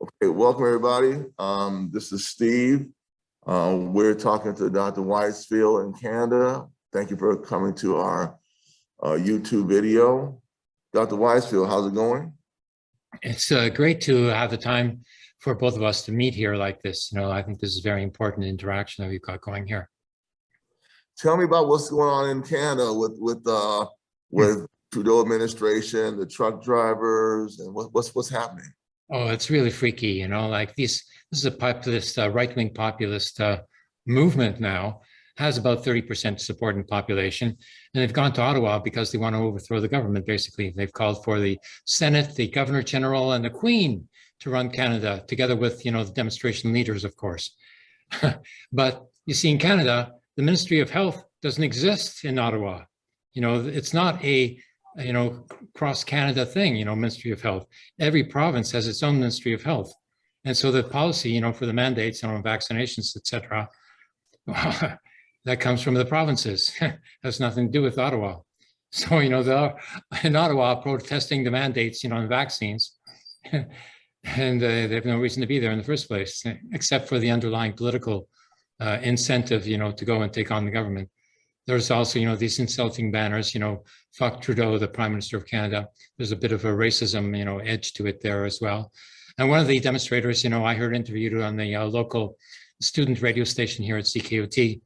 Okay, welcome everybody. This is Steve. We're talking to Dr. Weisfield in Canada. Thank you for coming to our YouTube video. Dr. Weisfield, how's it going? It's great to have the time for both of us to meet here like this. I think this is very important interaction that we've got going here. Tell me about what's going on in Canada with Trudeau administration, the truck drivers, and what's happening. Oh, it's really freaky, like this is a populist, right-wing populist movement now, has about 30% support in population. And they've gone to Ottawa because they want to overthrow the government, basically. They've called for the Senate, the Governor General, and the Queen to run Canada, together with, the demonstration leaders, of course. But you see, in Canada, the Ministry of Health doesn't exist in Ottawa. It's not a cross Canada thing, Ministry of Health. Every province has its own Ministry of Health. And so the policy, for the mandates on vaccinations, et cetera, that comes from the provinces. Has nothing to do with Ottawa. So, they're in Ottawa protesting the mandates, on vaccines. And they have no reason to be there in the first place, except for the underlying political incentive, to go and take on the government. There's also, these insulting banners, fuck Trudeau, the Prime Minister of Canada. There's a bit of a racism, edge to it there as well. And one of the demonstrators, I heard interviewed on the local student radio station here at CKOT,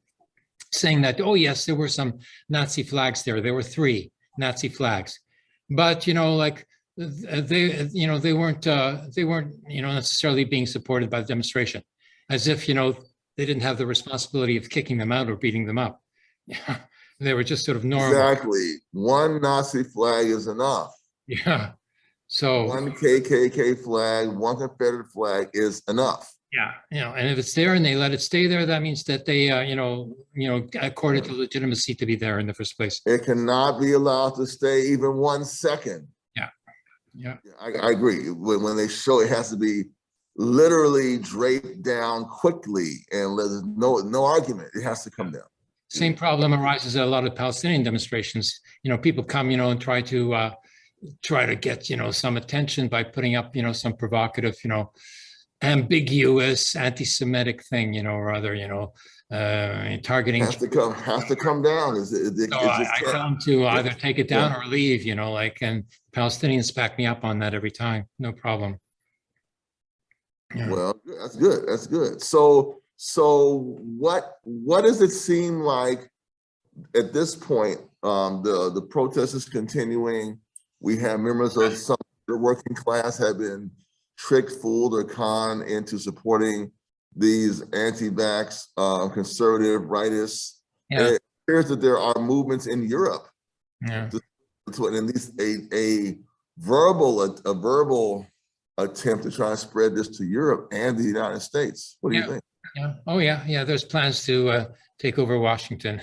saying that, oh yes, there were some Nazi flags there. There were 3 Nazi flags, but they weren't necessarily being supported by the demonstration, as if they didn't have the responsibility of kicking them out or beating them up. Yeah, they were just sort of normal. Exactly. One Nazi flag is enough. Yeah. So one KKK flag, one Confederate flag is enough. Yeah. And if it's there and they let it stay there, that means that they, accorded to legitimacy to be there in the first place. It cannot be allowed to stay even 1 second. Yeah. I agree. When they show it has to be literally draped down quickly, and there's no argument. It has to come down. Same problem arises at a lot of Palestinian demonstrations. People come, and try to get, some attention by putting up, some provocative, ambiguous anti-Semitic thing, or other, targeting. Has to come down. I tell them to either take it down or leave, and Palestinians back me up on that every time. No problem. Yeah. Well, that's good. That's good. So what does it seem like at this point? The protest is continuing. We have members of some of the working class have been tricked, fooled, or conned into supporting these anti-vax conservative rightists. Yeah. It appears that there are movements in Europe. Yeah. To at least a verbal attempt to try and spread this to Europe and the United States. What do you think? Yeah. Oh, yeah. There's plans to take over Washington,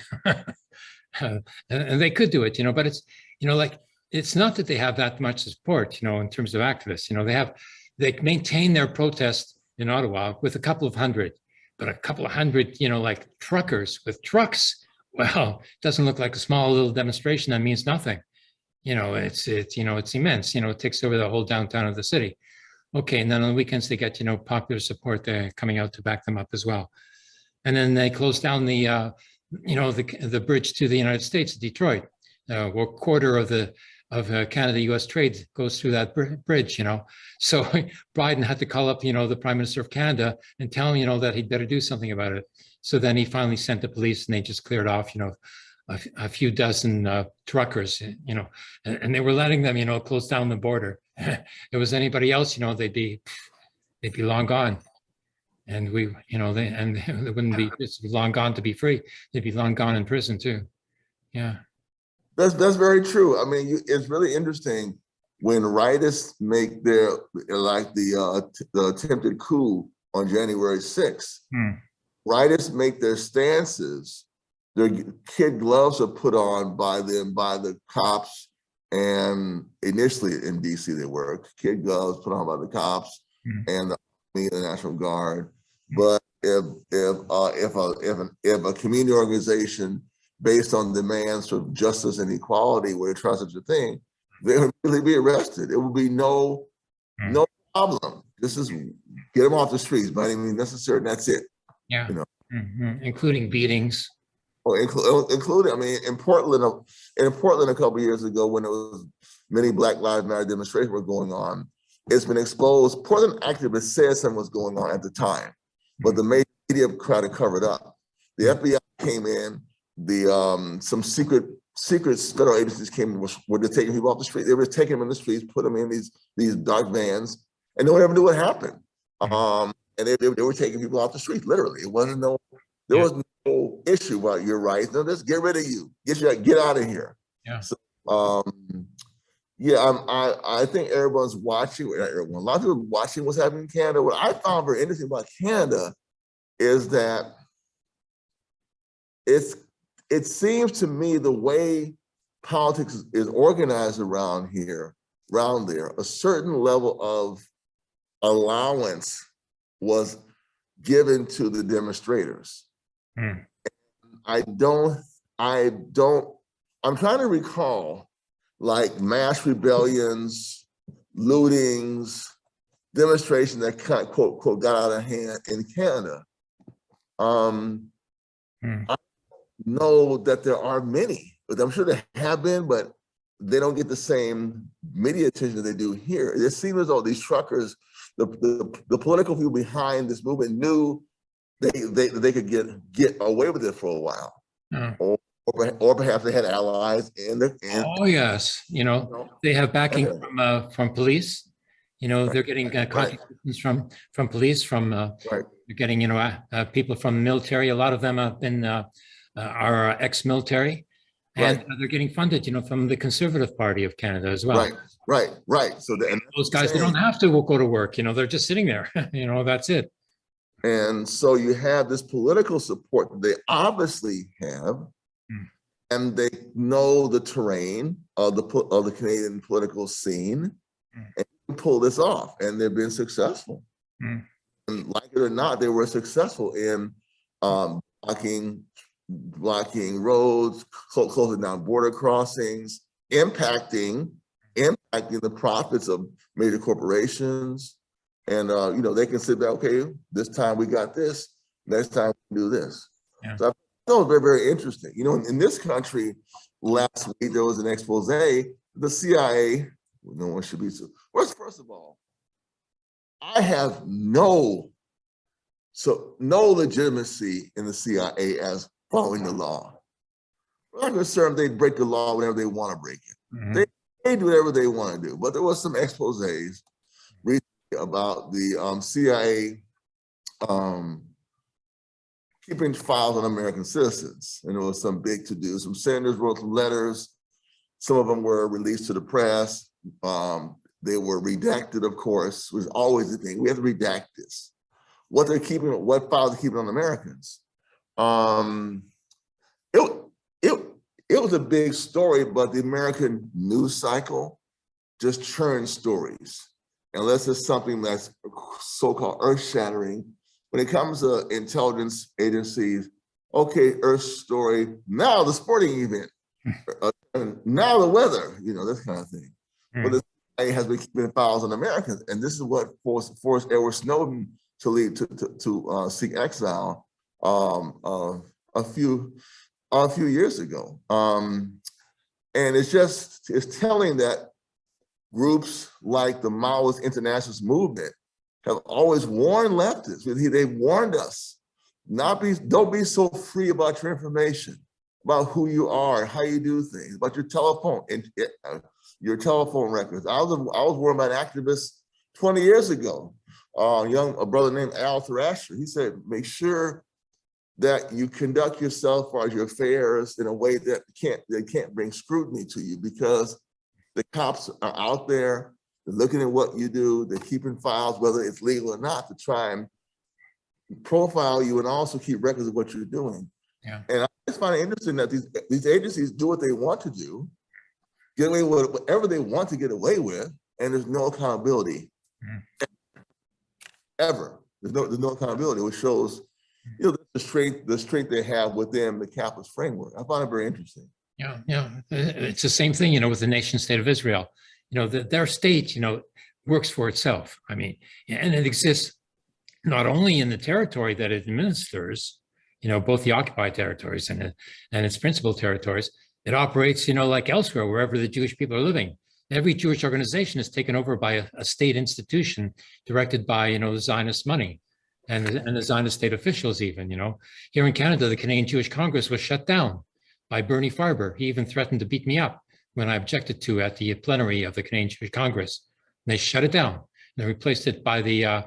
and they could do it, but it's, it's not that they have that much support, in terms of activists. They maintain their protest in Ottawa with a couple of hundred, but a couple of hundred, like truckers with trucks. Well, it doesn't look like a small little demonstration. That means nothing. It's immense. It takes over the whole downtown of the city. Okay, and then on the weekends they get, popular support coming out to back them up as well. And then they close down the bridge to the United States, Detroit. A quarter of Canada-U.S. trade goes through that bridge, So Biden had to call up, the Prime Minister of Canada and tell him, that he'd better do something about it. So then he finally sent the police and they just cleared off, a few dozen truckers, and they were letting them, close down the border. If it was anybody else, they'd be long gone. And they wouldn't be just long gone to be free. They'd be long gone in prison too. Yeah. That's very true. I mean, it's really interesting when rightists make their, like the attempted coup on January 6th. Rightists make their stances. Their kid gloves are put on by the cops, and initially in DC they were kid gloves put on by the cops and the National Guard. But if a community organization based on demands for justice and equality were to try such a thing, they would really be arrested. It would be no problem. This is get them off the streets by any means necessary, and that's it. Yeah. You know, including beatings. well, including, I mean, in Portland a couple of years ago, when it was many Black Lives Matter demonstrations were going on, it's been exposed. Portland activists said something was going on at the time, but the major media tried to cover it up. The FBI came in, some secret federal agencies came in, were just taking people off the street. They were just taking them in the streets, put them in these dark vans, and no one ever knew what happened. And they were taking people off the street, literally. It wasn't there was no issue about your rights. No, let's get rid of you. Get out of here. Yeah. So, I think everyone's watching. Not everyone, a lot of people watching what's happening in Canada. What I found very interesting about Canada is that it seems to me the way politics is organized around there, a certain level of allowance was given to the demonstrators. I'm trying to recall like mass rebellions, lootings, demonstrations that kind of, quote, got out of hand in Canada. I know that there are many, but I'm sure there have been, but they don't get the same media attention that they do here. It seems as though these truckers, the political people behind this movement knew they could get away with it for a while, or perhaps they had allies oh yes, they have backing from police. They're getting contact from police, they're getting people from the military. A lot of them have been are ex-military, and they're getting funded, from the Conservative Party of Canada as well. Right. So those guys, they don't have to go to work. They're just sitting there. That's it. And so you have this political support that they obviously have, and they know the terrain of the Canadian political scene, and pull this off, and they've been successful. And like it or not, they were successful in blocking roads, closing down border crossings, impacting the profits of major corporations. And they can sit back, okay, this time we got this, next time we do this. So I thought it was very, very interesting. In this country, last week there was an expose. The CIA, no one should be so. First of all, I have no legitimacy in the CIA as following the law. I'm concerned they break the law whenever they want to break it. They do whatever they want to do. But there was some exposés recently about the CIA keeping files on American citizens. And there was some big to-do. Some senators wrote some letters. Some of them were released to the press. They were redacted, of course, was always the thing. We have to redact this. What files they're keeping on Americans. It was a big story, but the American news cycle just churns stories. Unless it's something that's so-called earth-shattering. When it comes to intelligence agencies, okay, earth story, now the sporting event, now the weather, this kind of thing. But the CIA has been keeping files on Americans, and this is what forced Edward Snowden to seek exile a few years ago. And it's telling that groups like the Maoist Internationalist Movement have always warned leftists. They warned us, don't be so free about your information, about who you are, how you do things, about your telephone records. I was warned by an activist 20 years ago, a brother named Al Thrasher. He said, make sure that you conduct yourself as far as your affairs in a way that they can't bring scrutiny to you, because the cops are out there, they're looking at what you do, they're keeping files, whether it's legal or not, to try and profile you and also keep records of what you're doing. And I just find it interesting that these agencies do what they want to do, get away with whatever they want to get away with, and there's no accountability. Ever. There's no accountability, which shows the strength they have within the capitalist framework. I find it very interesting. Yeah. It's the same thing, with the nation state of Israel. Their state, works for itself. I mean, and it exists not only in the territory that it administers, both the occupied territories and its principal territories. It operates, like elsewhere, wherever the Jewish people are living. Every Jewish organization is taken over by a state institution directed by, the Zionist money and the Zionist state officials even, Here in Canada, the Canadian Jewish Congress was shut down by Bernie Farber. He even threatened to beat me up when I objected to at the plenary of the Canadian Jewish Congress. And they shut it down. And they replaced it by the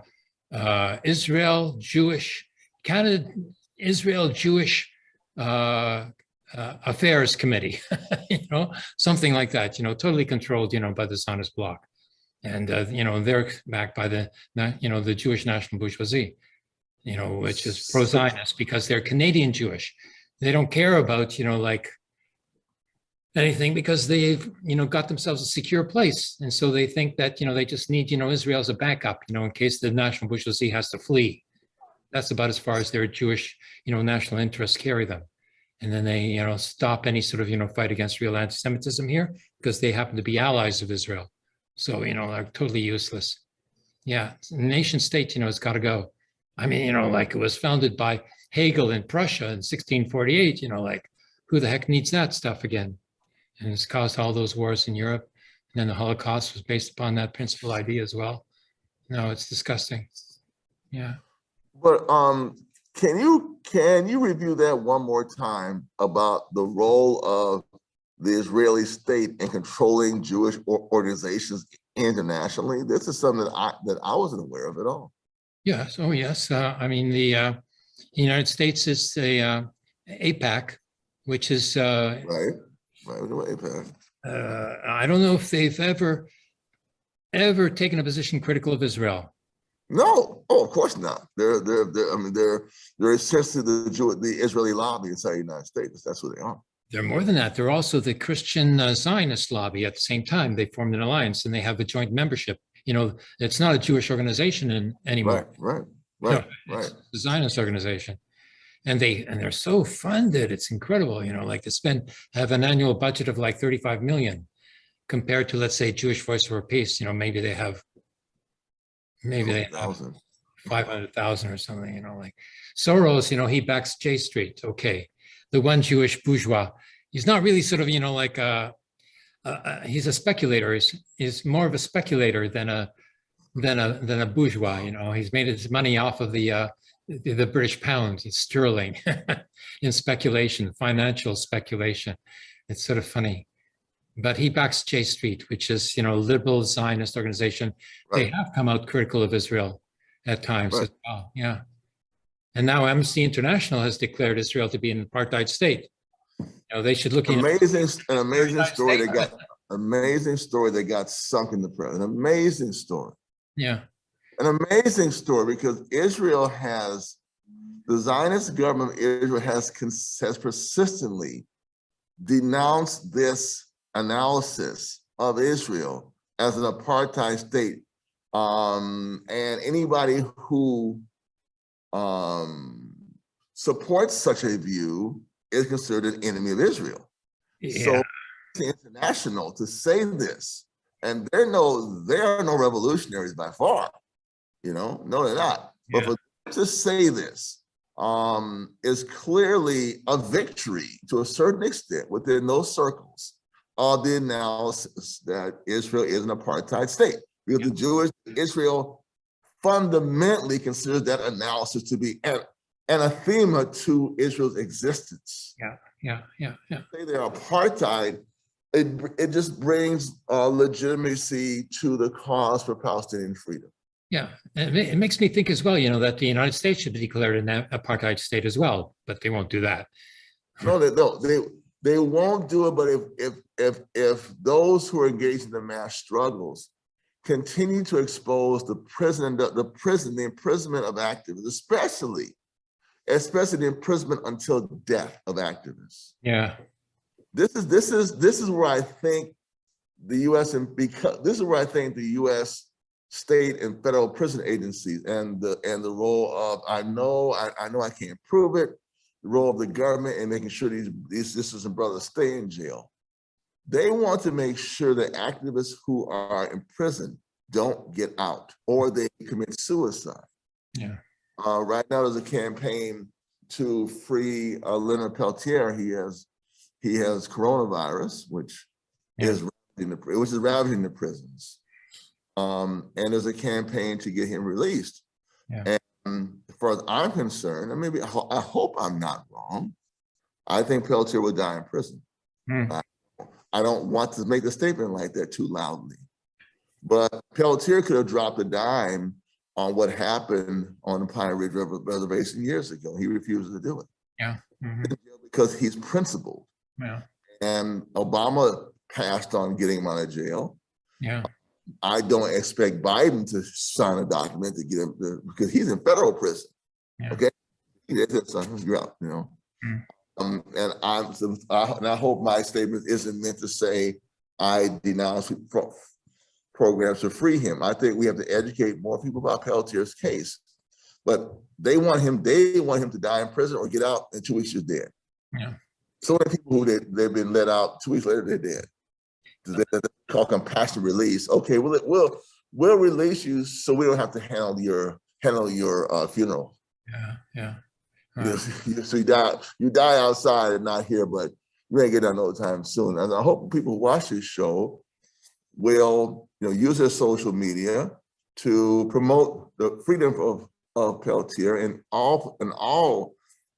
Israel Jewish Affairs Committee, something like that, totally controlled, by the Zionist bloc. And, they're backed by the Jewish national bourgeoisie, which is pro-Zionist because they're Canadian Jewish. They don't care about, like anything because they've, got themselves a secure place. And so they think that, they just need, Israel as a backup, in case the national bourgeoisie has to flee. That's about as far as their Jewish, national interests carry them. And then they, stop any sort of, fight against real anti-Semitism here because they happen to be allies of Israel. So, they're totally useless. Yeah, nation state, it's got to go. I mean, like it was founded by Hegel in Prussia in 1648, like who the heck needs that stuff again? And it's caused all those wars in Europe. And then the Holocaust was based upon that principal idea as well. No, it's disgusting. Yeah. But can you review that one more time about the role of the Israeli state in controlling Jewish organizations internationally? This is something that I wasn't aware of at all. Yes. Oh, yes. I mean, the United States is the AIPAC, which is right. AIPAC. I don't know if they've ever taken a position critical of Israel. No, of course not. They're essentially the Israeli lobby inside the United States. That's what they are. They're more than that. They're also the Christian Zionist lobby at the same time. They formed an alliance and they have a joint membership. It's not a Jewish organization anymore. Right. It's a Zionist organization. And they're so funded. It's incredible. Like they have an annual budget of like 35 million compared to, let's say, Jewish Voice for Peace. Maybe they have 500,000 or something, like Soros, he backs J Street. Okay. The one Jewish bourgeois. He's not really sort of, like he's a speculator. He's more of a speculator than a bourgeois. He's made his money off of the British pound, it's sterling, in speculation, financial speculation. It's sort of funny. But he backs J Street, which is, a liberal Zionist organization. Right. They have come out critical of Israel at times as well. Yeah. And now Amnesty International has declared Israel to be an apartheid state. They should look at an amazing story. Amazing story that got sunk in the press. An amazing story. Yeah. An amazing story because the Zionist government of Israel has persistently denounced this analysis of Israel as an apartheid state. And anybody who supports such a view is considered an enemy of Israel. Yeah. So it's international to say this, and there are no revolutionaries by far, no, they're not. Yeah. But for them to say this is clearly a victory to a certain extent within those circles of the analysis that Israel is an apartheid state. Because the Jewish Israel fundamentally considers that analysis to be an anathema to Israel's existence. Yeah. Say they're apartheid, it just brings legitimacy to the cause for Palestinian freedom. Yeah, and it makes me think as well, that the United States should be declared an apartheid state as well, but they won't do that. No, they won't do it. But if those who are engaged in the mass struggles continue to expose the imprisonment of activists, especially the imprisonment until death of activists. Yeah, this is where I think the U.S. state and federal prison agencies and the role of I know I can't prove it, the role of the government in making sure these sisters and brothers stay in jail. They want to make sure that activists who are in prison don't get out, or they commit suicide. Yeah. Right now, there's a campaign to free Leonard Peltier. He has coronavirus, which is ravaging the prisons. And there's a campaign to get him released. Yeah. And as far as I'm concerned, and maybe I hope I'm not wrong, I think Peltier will die in prison. I don't want to make a statement like that too loudly, but Peltier could have dropped a dime on what happened on the Pine Ridge Reservation years ago. He refused to do it. Yeah. Because he's principled. Yeah. And Obama passed on getting him out of jail. Yeah. I don't expect Biden to sign a document to get him because he's in federal prison. Yeah. Okay, you're out. You know. And I hope my statement isn't meant to say I denounce programs to free him. I think we have to educate more people about Peltier's case, but they want him to die in prison or get out, and 2 weeks he's dead. Yeah. So many people who they've been let out, 2 weeks later they're dead. They call compassionate release. Okay, we'll release you so we don't have to handle your funeral. Yeah. So you die outside and not here, but you ain't get done no time soon. And I hope people who watch this show will use their social media to promote the freedom of Peltier and all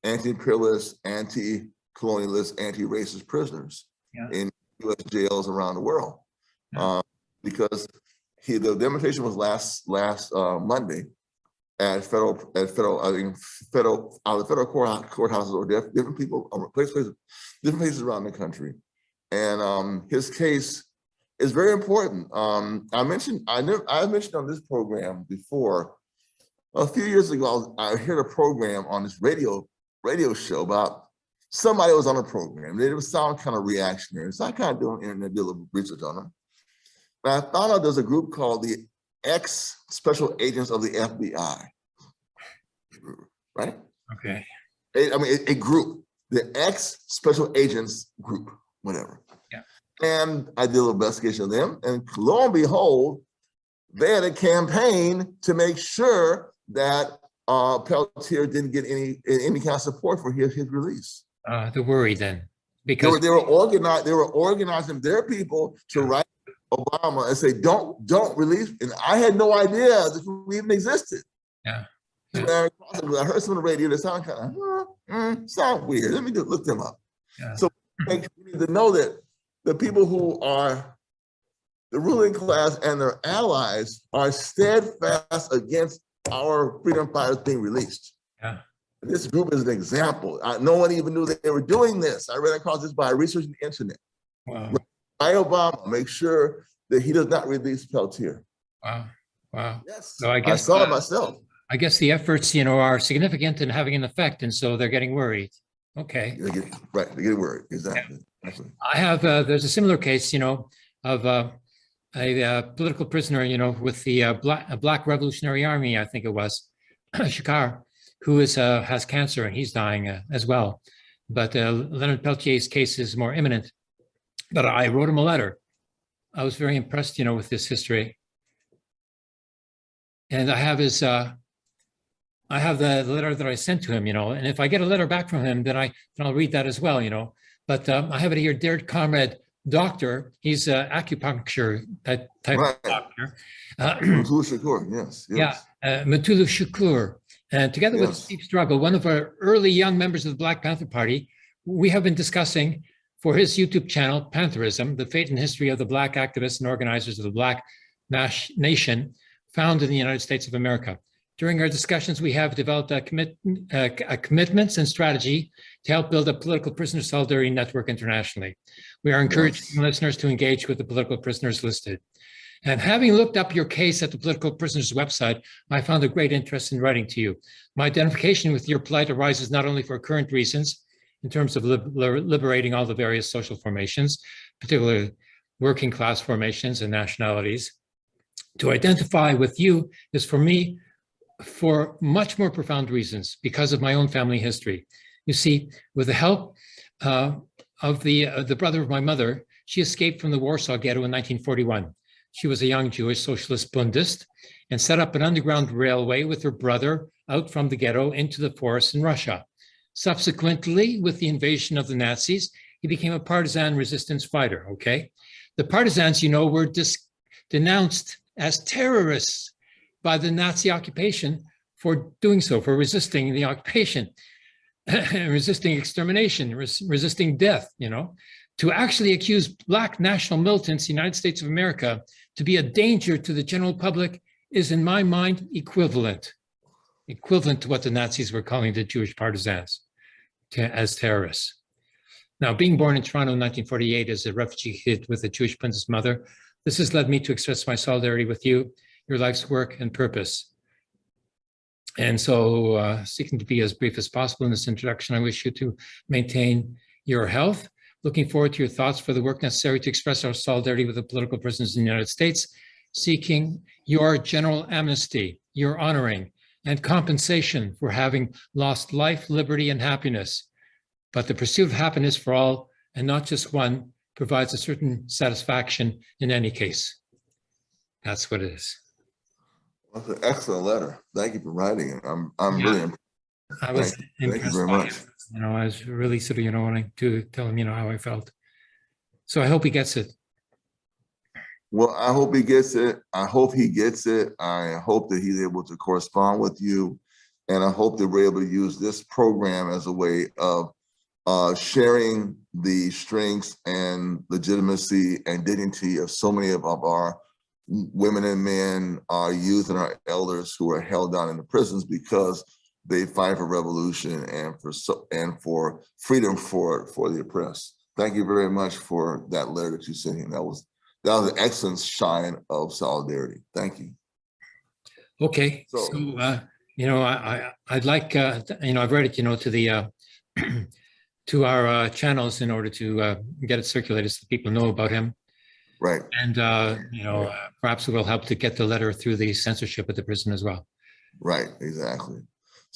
anti-imperialist, anti-colonialist, anti-racist prisoners in U.S. jails around the world. Because the demonstration was last Monday at federal courthouses or different people, different places around the country, and his case is very important. I mentioned on this program before. A few years ago, I heard a program on this radio show about somebody was on a program. It would sound kind of reactionary, so I kind of do an internet deal of research on them. And I found out there's a group called the ex-special agents of the FBI, right? Okay. A group, the ex-special agents group, whatever. Yeah. And I did a little investigation of them, and lo and behold, they had a campaign to make sure that Peltier didn't get any kind of support for his release. The worry then, because they were organizing their people to write Obama and say, don't release. And I had no idea this even existed. Yeah. I heard some on the radio that sound kind of sound weird. Let me look them up. Yeah. So we need to know that the people who are the ruling class and their allies are steadfast against our freedom fighters being released. Yeah. This group is an example. No one even knew that they were doing this. I ran across this by researching the internet. Wow. By Obama, make sure that he does not release Peltier. Wow. Yes. So I saw it myself. I guess the efforts, are significant and having an effect, and so they're getting worried. Okay. They get worried. Exactly. Yeah. I have. There's a similar case, of a political prisoner, with the Black Revolutionary Army, I think it was, Shakar, who has cancer and he's dying as well. But Leonard Peltier's case is more imminent. But I wrote him a letter. I was very impressed, with this history. And I have I have the letter that I sent to him, and if I get a letter back from him, then I'll read that as well, But I have it here, dear comrade, doctor. He's acupuncture type doctor. Mutulu Shakur, yes. Yeah, Mutulu Shakur. And together with Steve Struggle, one of our early young members of the Black Panther Party, we have been discussing for his YouTube channel, Pantherism, the fate and history of the Black activists and organizers of the Black Nation found in the United States of America. During our discussions, we have developed a commitments and strategy to help build a political prisoner solidarity network internationally. We are encouraging listeners to engage with the political prisoners listed. And having looked up your case at the Political Prisoners website, I found a great interest in writing to you. My identification with your plight arises not only for current reasons, in terms of liberating all the various social formations, particularly working class formations and nationalities. To identify with you is for me for much more profound reasons because of my own family history. You see, with the help of the brother of my mother, she escaped from the Warsaw Ghetto in 1941. She was a young Jewish socialist Bundist and set up an underground railway with her brother out from the ghetto into the forest in Russia. Subsequently, with the invasion of the Nazis, he became a partisan resistance fighter, okay? The partisans, you know, were denounced as terrorists by the Nazi occupation for doing so, for resisting the occupation, resisting extermination, resisting death, you know? To actually accuse Black national militants, United States of America, to be a danger to the general public is, in my mind, equivalent to what the Nazis were calling the Jewish partisans as terrorists. Now, being born in Toronto in 1948 as a refugee kid with a Jewish princess mother, this has led me to express my solidarity with you, your life's work and purpose. And so, seeking to be as brief as possible in this introduction, I wish you to maintain your health. Looking forward to your thoughts for the work necessary to express our solidarity with the political prisoners in the United States, seeking your general amnesty, your honoring, and compensation for having lost life, liberty, and happiness. But the pursuit of happiness for all, and not just one, provides a certain satisfaction in any case. That's what it is. That's an excellent letter. Thank you for writing it. I'm really impressed. I was impressed. Thank you very much. You know, I was really sort of, you know, wanting to tell him, you know, how I felt. So I hope he gets it. Well, I hope he gets it. I hope he gets it. I hope that he's able to correspond with you. And I hope that we're able to use this program as a way of sharing the strengths and legitimacy and dignity of so many of our women and men, our youth and our elders who are held down in the prisons because they fight for revolution and for freedom for the oppressed. Thank you very much for that letter that you sent him. That was an excellent shine of solidarity. Thank you. Okay, so you know, I'd like you know, I've read it, you know, to the to our channels in order to get it circulated so people know about him. Right. And you know, perhaps it will help to get the letter through the censorship at the prison as well. Right. Exactly.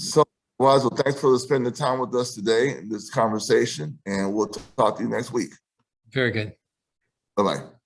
So, well, thanks for spending the time with us today in this conversation, and we'll talk to you next week. Very good. Bye-bye.